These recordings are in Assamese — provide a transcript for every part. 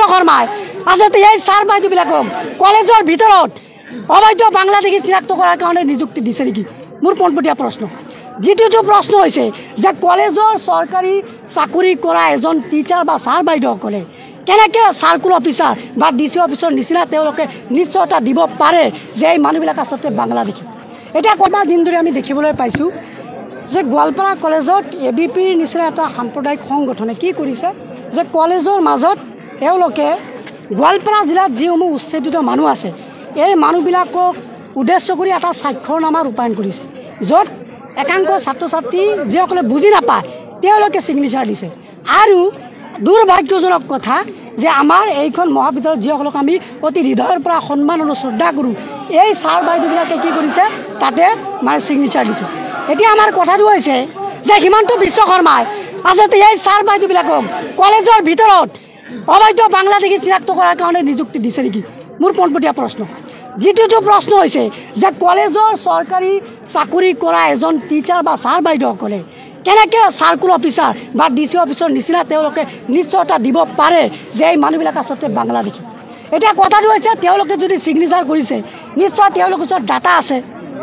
বিশ্বকৰ্মাই আচলতে এই ছাৰ বাইদেউবিলাকক কলেজৰ ভিতৰত অবৈধ বাংলাদেশী চিনাক্ত কৰাৰ কাৰণে নিযুক্তি দিছে নেকি মোৰ পোনপটীয়া প্ৰশ্ন দ্বিতীয়টো প্ৰশ্ন হৈছে যে কলেজৰ চৰকাৰী চাকৰি কৰা এজন টিচাৰ বা ছাৰ বাইদেউসকলে কেনেকৈ চাৰ্কুল অফিচাৰ বা ডিচি অফিচৰ নিচিনা তেওঁলোকে নিশ্চয়তা দিব পাৰে যে এই মানুহবিলাক আচলতে বাংলাদেশী এতিয়া কমা দিন ধৰি আমি দেখিবলৈ পাইছোঁ যে গোৱালপাৰা কলেজত ABPৰ নিচিনা এটা সাম্প্ৰদায়িক সংগঠনে কি কৰিছে যে কলেজৰ মাজত তেওঁলোকে গোৱালপাৰা জিলাত যিসমূহ উচ্ছেদিত মানুহ আছে এই মানুহবিলাকক উদ্দেশ্য কৰি এটা স্বাক্ষৰনামা ৰূপায়ণ কৰিছে য'ত একাংশ ছাত্ৰ ছাত্ৰী যিসকলে বুজি নাপায় তেওঁলোকে ছিগনেচাৰ দিছে আৰু দুৰ্ভাগ্যজনক কথা যে আমাৰ এইখন মহাবিদ্যালয়ত যিসকলক আমি অতি হৃদয়ৰ পৰা সন্মান আৰু শ্ৰদ্ধা কৰোঁ এই ছাৰ বাইদেউবিলাকে কি কৰিছে তাতে মানে ছিগনেচাৰ দিছে এতিয়া আমাৰ কথাটো হৈছে যে হিমন্ত বিশ্ব শৰ্মাই আচলতে এই ছাৰ বাইদেউবিলাকক কলেজৰ ভিতৰত অবৈধ বাংলাদেশী চিনাক্ত কৰাৰ কাৰণে নিযুক্তি দিছে নেকি মোৰ পোনপটীয়া প্ৰশ্ন দ্বিতীয়টো প্ৰশ্ন হৈছে যে কলেজৰ চৰকাৰী চাকৰি কৰা এজন টিচাৰ বা ছাৰ বাইদেউসকলে কেনেকৈ চাৰ্কুল অফিচাৰ বা ডিচি অফিচৰ নিচিনা তেওঁলোকে নিশ্চয়তা দিব পাৰে যে এই মানুহবিলাক আচলতে বাংলাদেশী এতিয়া কথাটো হৈছে তেওঁলোকে যদি ছিগনেচাৰ কৰিছে নিশ্চয় তেওঁলোকৰ ওচৰত ডাটা আছে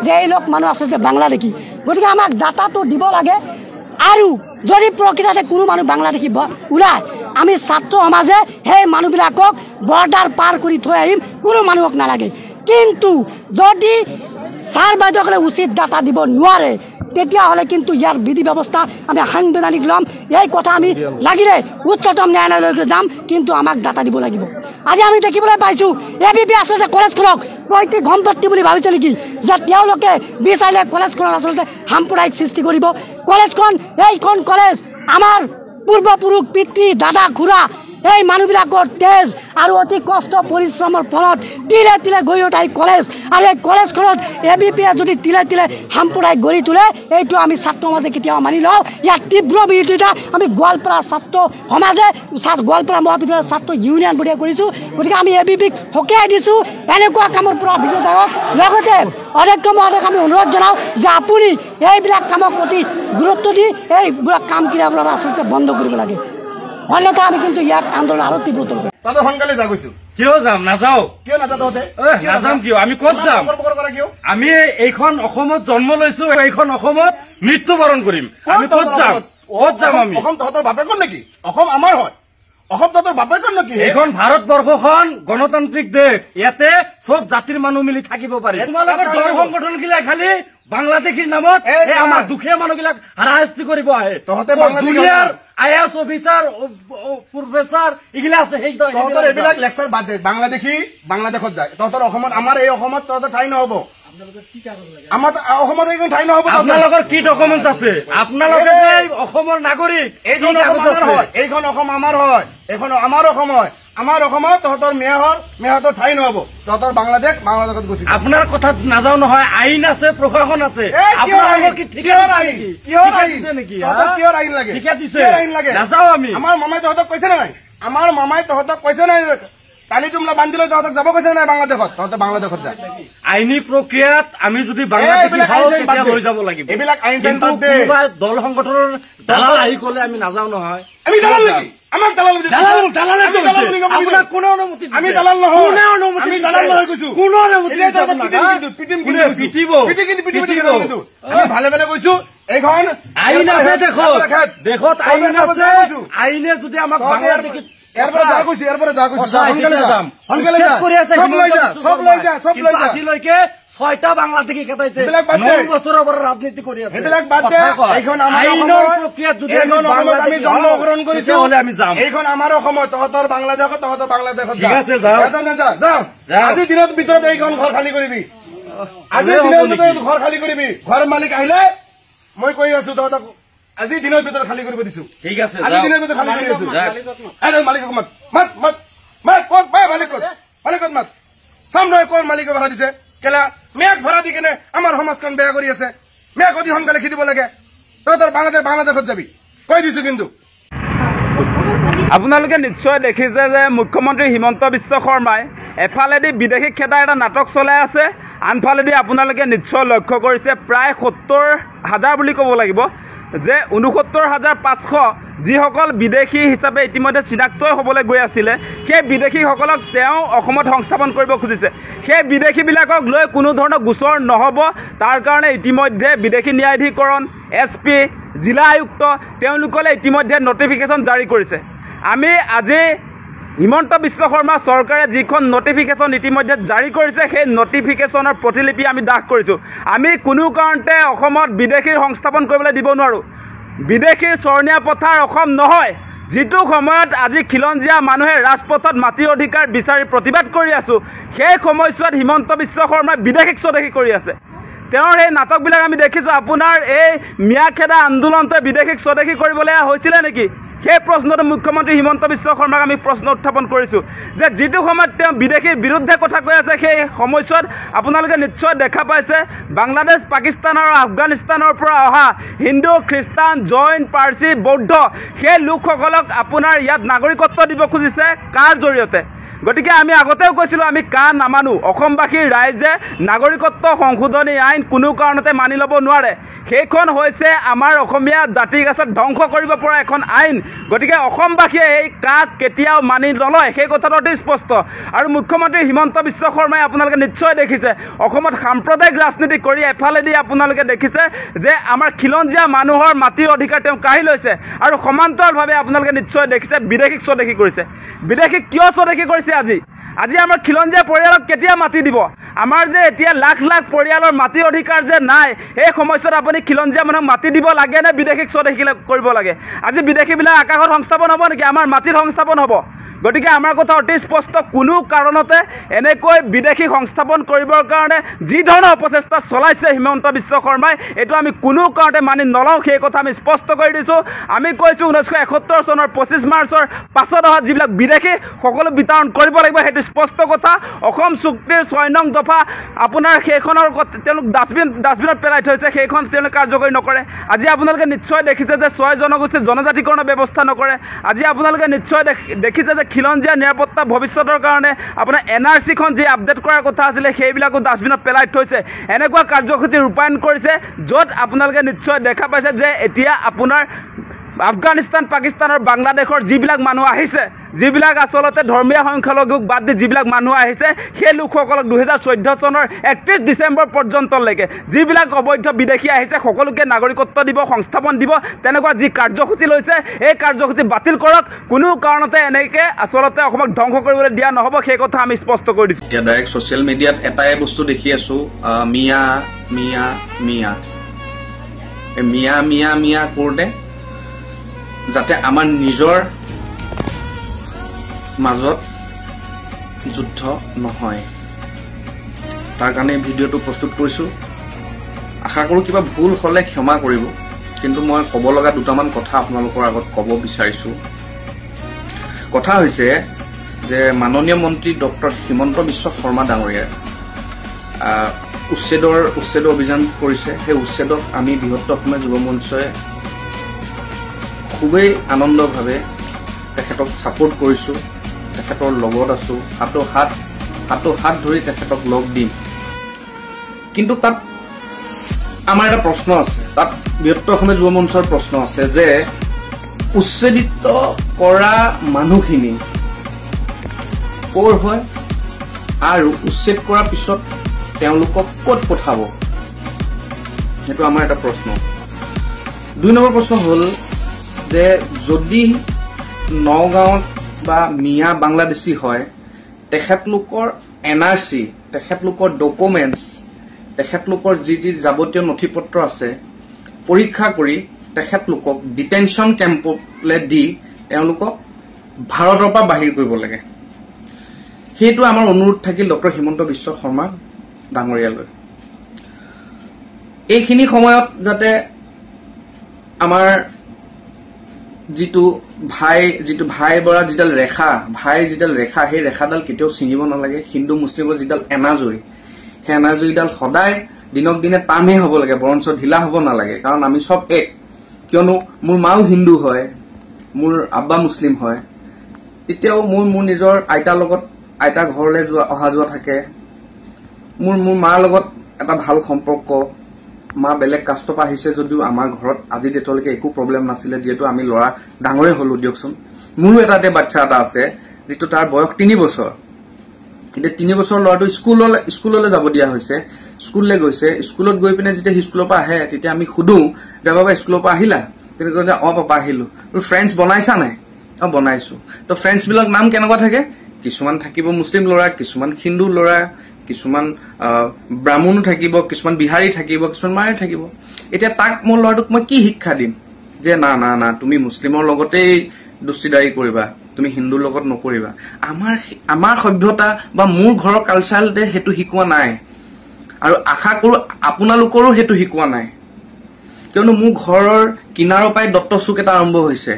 যে এই লোক মানুহ আচলতে বাংলাদেশী গতিকে আমাক ডাটাটো দিব লাগে আৰু যদি প্ৰকৃততে কোনো মানুহ বাংলাদেশী ওলায় আমি ছাত্ৰ সমাজে সেই মানুহবিলাকক বৰ্ডাৰ পাৰ কৰি থৈ আহিম কোনো মানুহক নালাগে কিন্তু যদি ছাৰ বাইদেউসকলে উচিত ডাটা দিব নোৱাৰে তেতিয়াহ'লে কিন্তু ইয়াৰ বিধি ব্যৱস্থা আমি সাংবিধানিক ল'ম এই কথা আমি লাগিলে উচ্চতম ন্যায়ালয়লৈকে যাম কিন্তু আমাক ডাটা দিব লাগিব আজি আমি দেখিবলৈ পাইছোঁ ABP আচলতে কলেজখনক পৈতৃক সম্পত্তি বুলি ভাবিছে নেকি যে তেওঁলোকে বিচাৰিলে কলেজখনত আচলতে সাম্প্ৰদায়িক সৃষ্টি কৰিব কলেজখন এইখন কলেজ আমাৰ পূৰ্বপুৰুষ পিতৃ দাদা খুৰা এই মানুহবিলাকৰ তেজ আৰু অতি কষ্ট পৰিশ্ৰমৰ ফলত তিলে তিলে গৈ উঠা এই কলেজ আৰু এই কলেজখনত ABPয়ে যদি তিলে তিলে সাম্প্ৰদায়িক গঢ়ি তোলে এইটো আমি ছাত্ৰ সমাজে কেতিয়াও মানি লওঁ ইয়াৰ তীব্ৰ বিৰোধিতা আমি গোৱালপাৰা ছাত্ৰ সমাজে গোৱালপাৰা মহাবিদ্যালয়ৰ ছাত্ৰ ইউনিয়ন বোৰে কৰিছোঁ গতিকে আমি ABPক সকীয়াই দিছোঁ এনেকুৱা কামৰ পৰা বিৰত থাকক লগতে অধ্যক্ষ মহোদয়ক আমি অনুৰোধ জনাওঁ যে আপুনি এইবিলাক কামক প্ৰতি গুৰুত্ব দি এইবিলাক কাম ক্ৰিয়াবিলাক আচলতে বন্ধ কৰিব লাগে অন্যথা আমি কিন্তু ইয়াত আন্দোলন আৰু তীব্ৰ কৰিব তাতে সোনকালে যা গৈছো কিয় যাম নাযাও কিয় নাযাওঁ নাযাম কিয় আমি ক'ত যাম আমি এইখন অসমত জন্ম লৈছো এইখন অসমত মৃত্যুবৰণ কৰিম আমি ক'ত যাম আমি অসম তহঁতৰ বাপেকৰ নেকি অসম আমাৰ হয় অসম তহঁতৰ বাপেকৰ নেকি এইখন ভাৰতবৰ্ষখন গণতান্ত্ৰিক দেশ ইয়াতে চব জাতিৰ মানুহ মিলি থাকিব পাৰি তোমালোকৰ দল সংগঠন গিলা খালি বাংলাদেশীৰ নামত আমাৰ দুখীয়া মানুহবিলাক হাৰাশাস্তি কৰিব আহে তহঁতে দুনিয়াৰ IAS অফিচাৰ প্ৰফেচাৰ এইগিলা আছে সেই তহঁতৰ এইবিলাক লেকচাৰ বাদ দে বাংলাদেশত যায় তহঁতৰ অসমত আমাৰ এই অসমত তহঁতৰ ঠাই নহ'ব আমাৰ অসমত এইখন ঠাই নহ'ব আপোনালোকৰ কি ডকুমেণ্টছ আছে আপোনালোকে অসমৰ নাগৰিক এইখন অসম আমাৰ হয় এইখন আমাৰ অসম হয় আমাৰ অসমত তহঁতৰ মেয়ৰ ঠাই নহ'ব তহঁতৰ বাংলাদেশত গুচি আপোনাৰ কথাত নাযাওঁ নহয় আইন আছে প্ৰশাসন আছে আপোনালোকৰ কি কিহৰ আইন লাগে নাযাওঁ আমি আমাৰ মামাই তহঁতক কৈছে নাই আমাৰ মামাই তহঁতক কৈছে নাই কালি তোমলা বান্ধিলৈ তহঁতক যাব কৈছে নাই বাংলাদেশত তহঁতে বাংলাদেশত যা আইনী প্ৰক্ৰিয়াত আমি যদি বাংলাদেশী লৈ যাব লাগিব এইবিলাক আইন দল সংগঠনৰ দালাল আহি ক'লে আমি নাযাওঁ নহয় আমি দালাল নেকি আমাক দালাল আপোনাক কোনো অনুমতি আমি দালাল নহয় আমি দালাল নহয় কৈছো কোনো অনুমতি আমি ভালে ভালে কৈছো এইখন আইন আছে দেশত আইন আছে আইনে যদি আমাক বাংলাদেশী আজিলৈকে 6টা বাংলাদেশী কেটাইছে 9 বছৰৰ পৰা ৰাজনীতি কৰি আছে আইনৰ প্ৰক্ৰিয়াত যদি আমি জন্মগ্ৰহণ কৰিছো হলে আমি যাম এইখন আমাৰ অসমত তহঁতৰ বাংলাদেশত ঠিক আছে আজিৰ দিনৰ ভিতৰত এইখন ঘৰ খালী কৰিবি আজিৰ দিনৰ ভিতৰত ঘৰ খালী কৰিবি ঘৰ মালিক আহিলে মই কৈ আছো তহঁতক আজি দিনৰ ভিতৰত খালী কৰিব দিছো ঠিক আছে আজি দিনৰ ভিতৰত খালী কৰি আছো মালিকক মালিকক মাত চাম নহয় কোন মালিকে ভাড়া দিছে কেলা মেঘ ভাড়া দি কেনে আমাৰ সমাজখন বেয়া কৰি আছে মেঘ অতি সোনকালে খেদিব লাগে তহঁতৰ বাংলাদেশত যাবি কৈ দিছো কিন্তু আপোনালোকে নিশ্চয় দেখিছে যে মুখ্যমন্ত্ৰী হিমন্ত বিশ্ব শৰ্মাই এফালেদি বিদেশী খেদাৰ এটা নাটক চলাই আছে আনফালেদি আপোনালোকে নিশ্চয় লক্ষ্য কৰিছে প্ৰায় 70,000 বুলি ক'ব লাগিব যে ৬৯,৫০০ যিসকল বিদেশী হিচাপে ইতিমধ্যে চিনাক্তই হ'বলৈ গৈ আছিলে সেই বিদেশীসকলক তেওঁ অসমত সংস্থাপন কৰিব খুজিছে সেই বিদেশীবিলাকক লৈ কোনো ধৰণৰ গোচৰ নহ'ব তাৰ কাৰণে ইতিমধ্যে বিদেশী ন্যায়াধীকৰণ SP জিলা আয়ুক্ত তেওঁলোকলৈ ইতিমধ্যে নটিফিকেশ্যন জাৰি কৰিছে আমি আজি হিমন্ত বিশ্ব শৰ্মা চৰকাৰে যিখন নটিফিকেশ্যন ইতিমধ্যে জাৰি কৰিছে সেই নটিফিকেশ্যনৰ প্ৰতিলিপি আমি দাখ কৰিছোঁ আমি কোনো কাৰণতে অসমত বিদেশীৰ সংস্থাপন কৰিবলৈ দিব নোৱাৰোঁ বিদেশীৰ চৰণীয়া পথাৰ অসম নহয় যিটো সময়ত আজি খিলঞ্জীয়া মানুহে ৰাজপথত মাটিৰ অধিকাৰ বিচাৰি প্ৰতিবাদ কৰি আছোঁ সেই সময়ছোৱাত হিমন্ত বিশ্ব শৰ্মাই বিদেশীক স্বদেশী কৰি আছে তেওঁৰ এই নাটকবিলাক আমি দেখিছোঁ আপোনাৰ এই মিয়াখেদা আন্দোলনতে বিদেশীক স্বদেশী কৰিবলৈ হৈছিলে নেকি সেই প্ৰশ্নটো মুখ্যমন্ত্ৰী হিমন্ত বিশ্ব শৰ্মাক আমি প্ৰশ্ন উত্থাপন কৰিছোঁ যে যিটো সময়ত তেওঁ বিদেশীৰ বিৰুদ্ধে কথা কৈ আছে সেই সময়ছোৱাত আপোনালোকে নিশ্চয় দেখা পাইছে বাংলাদেশ পাকিস্তান আৰু আফগানিস্তানৰ পৰা অহা হিন্দু খ্ৰীষ্টান জৈন পাৰ্চী বৌদ্ধ সেই লোকসকলক আপোনাৰ ইয়াত নাগৰিকত্ব দিব খুজিছে কাৰ জৰিয়তে গতিকে আমি আগতেও কৈছিলোঁ আমি কাৰ নামানো অসমবাসীৰ ৰাইজে নাগৰিকত্ব সংশোধনী আইন কোনো কাৰণতে মানি ল'ব নোৱাৰে সেইখন হৈছে আমাৰ অসমীয়া জাতিক আছে ধ্বংস কৰিব পৰা এখন আইন গতিকে অসমবাসীয়ে এই কাক কেতিয়াও মানি নলয় সেই কথাটো অতি স্পষ্ট আৰু মুখ্যমন্ত্ৰী হিমন্ত বিশ্ব শৰ্মাই আপোনালোকে নিশ্চয় দেখিছে অসমত সাম্প্ৰদায়িক ৰাজনীতি কৰি এফালেদি আপোনালোকে দেখিছে যে আমাৰ খিলঞ্জীয়া মানুহৰ মাটিৰ অধিকাৰ তেওঁ কাঢ়ি লৈছে আৰু সমান্তৰালভাৱে আপোনালোকে নিশ্চয় দেখিছে বিদেশীক স্বদেশী কৰিছে বিদেশীক কিয় স্বদেশী কৰিছে আজি আমাৰ খিলঞ্জীয়া পৰিয়ালক কেতিয়া মাটি দিব আমাৰ যে এতিয়া লাখ লাখ পৰিয়ালৰ মাটিৰ অধিকাৰ যে নাই এই সময়ছোৱাত আপুনি খিলঞ্জীয়া মানুহক মাটি দিব লাগে নে বিদেশীক স্বদেশী কৰিব লাগে আজি বিদেশীবিলাক আকাশত সংস্থাপন হ'ব নেকি আমাৰ মাটিত সংস্থাপন হ'ব গতিকে আমাৰ কথা অতি স্পষ্ট কোনো কাৰণতে এনেকৈ বিদেশী সংস্থাপন কৰিবৰ কাৰণে যি ধৰণৰ অপচেষ্টা চলাইছে হিমন্ত বিশ্ব শৰ্মাই এইটো আমি কোনো কাৰণতে মানি নলওঁ সেই কথা আমি স্পষ্ট কৰি দিছোঁ আমি কৈছোঁ 1971 চনৰ 25 মাৰ্চৰ পাছত অহা যিবিলাক বিদেশী সকলো বিতৰণ কৰিব লাগিব সেইটো স্পষ্ট কথা অসম চুক্তিৰ 6 নং দফা আপোনাৰ সেইখনৰ তেওঁলোক ডাষ্টবিনত পেলাই থৈছে সেইখন তেওঁলোকে কাৰ্যকৰী নকৰে আজি আপোনালোকে নিশ্চয় দেখিছে যে 6 জনগোষ্ঠীৰ জনজাতিকৰণৰ ব্যৱস্থা নকৰে আজি আপোনালোকে নিশ্চয় দেখিছে যে খিলঞ্জীয়া নিৰাপত্তা ভৱিষ্যতৰ কাৰণে আপোনাৰ NRC-খন যি আপডেট কৰাৰ কথা আছিলে সেইবিলাকো ডাষ্টবিনত পেলাই থৈছে এনেকুৱা কাৰ্যসূচী ৰূপায়ণ কৰিছে য'ত আপোনালোকে নিশ্চয় দেখা পাইছে যে এতিয়া আপোনাৰ আফগানিস্তান পাকিস্তান আৰু বাংলাদেশৰ যিবিলাক মানুহ আহিছে যিবিলাক আচলতে ধৰ্মীয় সংখ্যালঘুক বাদ দি যিবিলাক মানুহ আহিছে সেই লোকসকলক 2014 চনৰ 31 ডিচেম্বৰ পৰ্যন্তলৈকে যিবিলাক অবৈধ বিদেশী আহিছে সকলোকে নাগৰিকত্ব দিব সংস্থাপন দিব তেনেকুৱা যি কাৰ্যসূচী লৈছে এই কাৰ্যসূচী বাতিল কৰক কোনো কাৰণতে এনেকৈ আচলতে অসমক ধ্বংস কৰিবলৈ দিয়া নহ'ব সেই কথা আমি স্পষ্ট কৰি দিছোঁ এতিয়া ডাইৰেক্ট ছ'চিয়েল মিডিয়াত এটাই বস্তু দেখি আছোঁ মিয়া মিয়া মিয়া মিয়া মিয়া মিয়া কৰোঁতে যাতে আমাৰ নিজৰ মাজত যুদ্ধ নহয় তাৰ কাৰণে ভিডিঅ'টো প্ৰস্তুত কৰিছোঁ আশা কৰোঁ কিবা ভুল হ'লে ক্ষমা কৰিব কিন্তু মই ক'ব লগা দুটামান কথা আপোনালোকৰ আগত ক'ব বিচাৰিছোঁ কথা হৈছে যে মাননীয় মন্ত্ৰী ডক্টৰ হিমন্ত বিশ্ব শৰ্মা ডাঙৰীয়াই উচ্ছেদ অভিযান কৰিছে সেই উচ্ছেদক আমি বৃহত্তৰ অসমীয়া যুৱ মঞ্চই খুবেই আনন্দভাৱে তেখেতক ছাপোৰ্ট কৰিছোঁ তেখেতৰ লগত আছোঁ হাতো হাত ধৰি তেখেতক লগ দিম কিন্তু তাত আমাৰ এটা প্ৰশ্ন আছে তাত বৃহত্তৰ অসমীয়া যুৱ মঞ্চৰ প্ৰশ্ন আছে যে উচ্ছেদিত কৰা মানুহখিনি ক'ৰ হয় আৰু উচ্ছেদ কৰাৰ পিছত তেওঁলোকক ক'ত পঠাব সেইটো আমাৰ এটা প্ৰশ্ন 2 নম্বৰ প্ৰশ্ন হ'ল যে যদি নগাঁৱত বা মিয়া বাংলাদেশী হয় তেখেতলোকৰ NRC তেখেতলোকৰ ডকুমেণ্টছ তেখেতলোকৰ যি যাৱতীয় নথিপত্ৰ আছে পৰীক্ষা কৰি তেখেতলোকক ডিটেনশ্যন কেম্পলৈ দি তেওঁলোকক ভাৰতৰ পৰা বাহিৰ কৰিব লাগে সেইটো আমাৰ অনুৰোধ থাকিল ডক্টৰ হিমন্ত বিশ্ব শৰ্মা ডাঙৰীয়ালৈ এইখিনি সময়ত যাতে আমাৰ যিটো ভাই বৰা যিডাল ৰেখা সেই ৰেখাডাল কেতিয়াও ছিঙিব নালাগে হিন্দু মুছলিমৰ যিডাল এনাজৰী সেই এনাজৰীডাল সদায় দিনক দিনে টানহে হ'ব লাগে বৰঞ্চ ঢিলা হ'ব নালাগে কাৰণ আমি সব এক কিয়নো মোৰ মাও হিন্দু হয় মোৰ আব্বা মুছলিম হয় তেতিয়াও মোৰ নিজৰ আইতা ঘৰলৈ অহা যোৱা থাকে মোৰ মাৰ লগত এটা ভাল সম্পৰ্ক মা বেলেগ কাষ্টৰ পৰা আহিছে যদিও আমাৰ ঘৰত আজি ডেটলৈকে একো প্ৰব্লেম নাছিলে যিহেতু আমি ল'ৰা ডাঙৰে হলো দিয়কচোন মোৰো এটা বাচ্চা এটা আছে যিটো তাৰ বয়স 3 বছৰ এতিয়া 3 বছৰ ল'ৰাটো স্কুললৈ যাব দিয়া হৈছে স্কুললৈ গৈছে স্কুলত গৈ পিনে যেতিয়া স্কুলৰ পৰা আহে তেতিয়া আমি সুধো যে বাবা স্কুলৰ পৰা আহিলা তেতিয়া কয় যে পাপা আহিলো তোৰ ফ্ৰেণ্ডছ বনাইছা নাই বনাইছো তো ফ্ৰেণ্ডছ বিলাক নাম কেনেকুৱা থাকে কিছুমান থাকিব মুছলিম ল'ৰা কিছুমান হিন্দু ল'ৰা কিছুমান ব্ৰাহ্মণো থাকিব কিছুমান বিহাৰী থাকিব কিছুমান মাৰাঠী থাকিব এতিয়া তাক মোৰ ল'ৰাটোক মই কি শিক্ষা দিম যে না না না তুমি মুছলিমৰ লগতেই দুষ্টিদাৰী কৰিবা তুমি হিন্দুৰ লগত নকৰিবা আমাৰ সভ্যতা বা মোৰ ঘৰৰ কালচাৰতে হেতু শিকোৱা নাই আৰু আশা কৰো আপোনালোকৰো হেতু শিকোৱা নাই কিয়নো মোৰ ঘৰৰ কিনাৰৰ পৰাই দত্ত চুক এটা আৰম্ভ হৈছে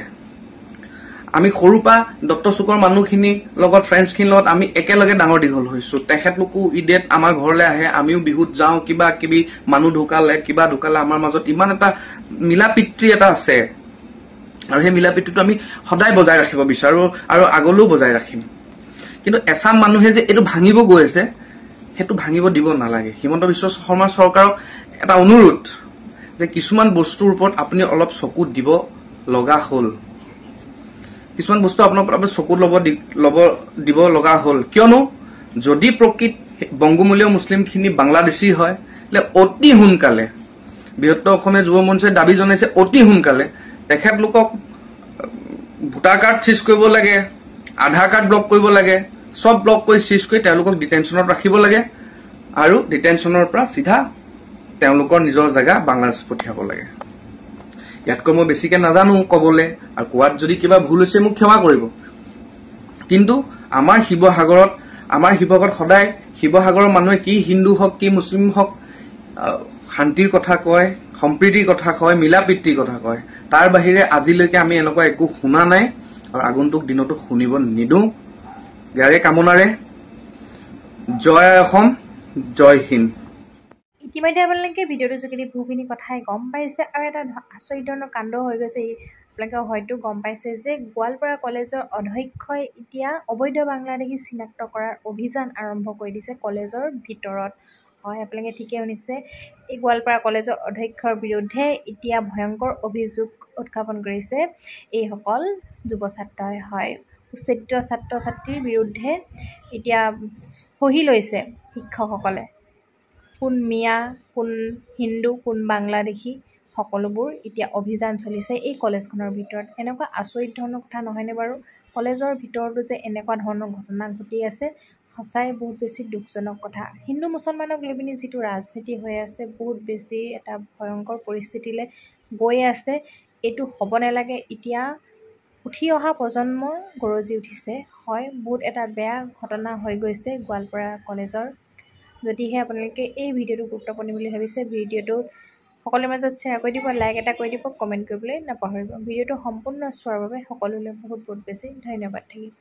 আমি সৰু পা দত্ত চুকৰ মানুহখিনি লগত ফ্ৰেণ্ডছখিনিৰ লগত আমি একেলগে ডাঙৰ দীঘল হৈছো তেখেতলোকো ঈদত আমাৰ ঘৰলৈ আহে আমিও বিহুত যাওঁ কিবা কিবি মানুহ ঢুকালে কিবা ঢুকালে আমাৰ মাজত ইমান এটা মিলা পিতৃ এটা আছে আৰু সেই মিলা পিতৃটো আমি সদায় বজাই ৰাখিব বিচাৰো আৰু আগলৈও বজাই ৰাখিম কিন্তু এছাম মানুহে যে এইটো ভাঙিব গৈ আছে হেতু ভাঙিব দিব নালাগে হিমন্ত বিশ্ব শৰ্মা চৰকাৰক এটা অনুৰোধ যে কিছুমান বস্তুৰ ওপৰত আপুনি অলপ চকু দিব লগা হ'ল কিছুমান বস্তু আপোনাৰ চকু দিব লগা হ'ল কিয়নো যদি প্ৰকৃত বংগমূলীয় মুছলিমখিনি বাংলাদেশী হয় অতি সোনকালে বৃহত্তৰ অসমীয়া যুৱ মঞ্চই দাবী জনাইছে অতি সোনকালে তেখেতলোকক ভোটাৰ কাৰ্ড চিজ কৰিব লাগে আধাৰ কাৰ্ড ব্লক কৰিব লাগে সব ব্লক কৰি চিজ কৰি তেওঁলোকক ডিটেনশ্যনত ৰাখিব লাগে আৰু ডিটেনশ্যনৰ পৰা সিধা তেওঁলোকৰ নিজৰ জায়গা বাংলাদেশ পঠিয়াব লাগে ইয়াতকৈ মই বেছিকে নাজানো কবলে আৰু কোৱাত যদি কিবা ভুল হৈছে মোক ক্ষমা কৰিব কিন্তু আমাৰ শিৱসাগৰত সদায় শিৱসাগৰৰ মানুহে কি হিন্দু হওক কি মুছলিম হওক শান্তিৰ কথা কয় সম্প্ৰীতিৰ কথা কয় মিলা পিতৃৰ কথা কয় তাৰ বাহিৰে আজিলৈকে আমি এনেকুৱা একো শুনা নাই আৰু আগন্তুক দিনতো শুনিব নিদো ইয়াৰে কামনাৰে জয় অসম জয় হিন্দ ইতিমধ্যে আপোনালোকে ভিডিঅ'টোৰ যোগেদি বহুখিনি কথাই গম পাইছে আৰু এটা আচৰিত ধৰণৰ কাণ্ড হৈ গৈছে আপোনালোকে হয়তো গম পাইছে যে গোৱালপাৰা কলেজৰ অধ্যক্ষই এতিয়া অবৈধ বাংলাদেশী চিনাক্ত কৰাৰ অভিযান আৰম্ভ কৰি দিছে কলেজৰ ভিতৰত হয় আপোনালোকে ঠিকেই শুনিছে এই গোৱালপাৰা কলেজৰ অধ্যক্ষৰ বিৰুদ্ধে এতিয়া ভয়ংকৰ অভিযোগ উত্থাপন কৰিছে এইসকল যুৱ ছাত্ৰই হয় উচ্ছেদিত ছাত্ৰ ছাত্ৰীৰ বিৰুদ্ধে এতিয়া সহি লৈছে শিক্ষকসকলে কোন মিয়া কোন হিন্দু কোন বাংলাদেশী সকলোবোৰ এতিয়া অভিযান চলিছে এই কলেজখনৰ ভিতৰত এনেকুৱা আচৰিত ধৰণৰ কথা নহয়নে বাৰু কলেজৰ ভিতৰতো যে এনেকুৱা ধৰণৰ ঘটনা ঘটি আছে সঁচাই বহুত বেছি দুখজনক কথা হিন্দু মুছলমানক লৈ পিনি যিটো ৰাজনীতি হৈ আছে বহুত বেছি এটা ভয়ংকৰ পৰিস্থিতিলৈ গৈ আছে এইটো হ'ব নালাগে এতিয়া উঠি অহা প্ৰজন্ম গৰজি উঠিছে হয় বহুত এটা বেয়া ঘটনা হৈ গৈছে গোৱালপাৰা কলেজৰ যদিহে আপোনালোকে এই ভিডিঅ'টো গুৰুত্বপূৰ্ণ বুলি ভাবিছে ভিডিঅ'টো সকলোৰে মাজত শ্বেয়াৰ কৰি দিব লাইক এটা কৰি দিব কমেণ্ট কৰিবলৈ নাপাহৰিব ভিডিঅ'টো সম্পূৰ্ণ চোৱাৰ বাবে সকলোলৈ বহুত বেছি ধন্যবাদ থাকিল